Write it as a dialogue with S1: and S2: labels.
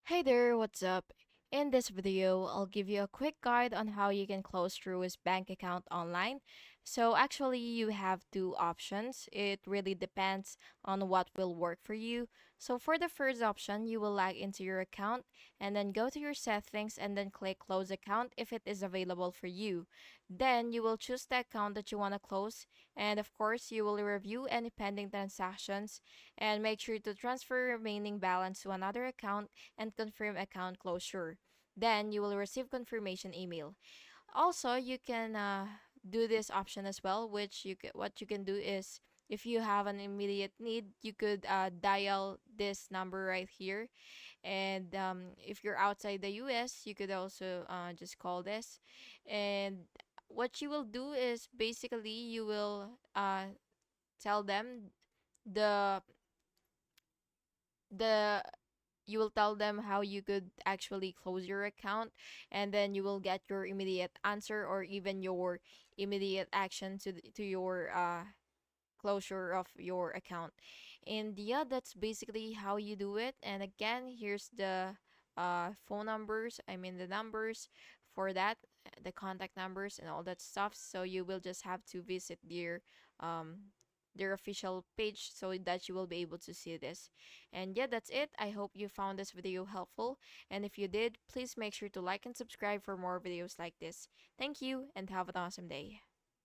S1: Hey there, what's up? In this video, I'll give you a quick guide on how you can close Truist Bank account online. So actually, you have two options. It really depends on what will work for you. So for the first option, you will log into your account and then go to your settings and then click close account if it is available for you. Then you will choose the account that you want to close, and of course, you will review any pending transactions and make sure to transfer remaining balance to another account and confirm account closure. Then you will receive confirmation email. Also, you can do this option as well, which what you can do is if you have an immediate need, you could dial this number right here. And if you're outside the US, you could also just call this. And what you will do is basically you will tell them the the you will tell them how you could actually close your account, and then you will get your immediate answer or even your immediate action to your closure of your account. And yeah, that's basically how you do it. And again, here's the phone numbers, I mean the numbers for that, the contact numbers and all that stuff. So you will just have to visit their official page so that you will be able to see this. And yeah, that's it. I hope you found this video helpful, and if you did, please make sure to like and subscribe for more videos like this. Thank you and have an awesome day.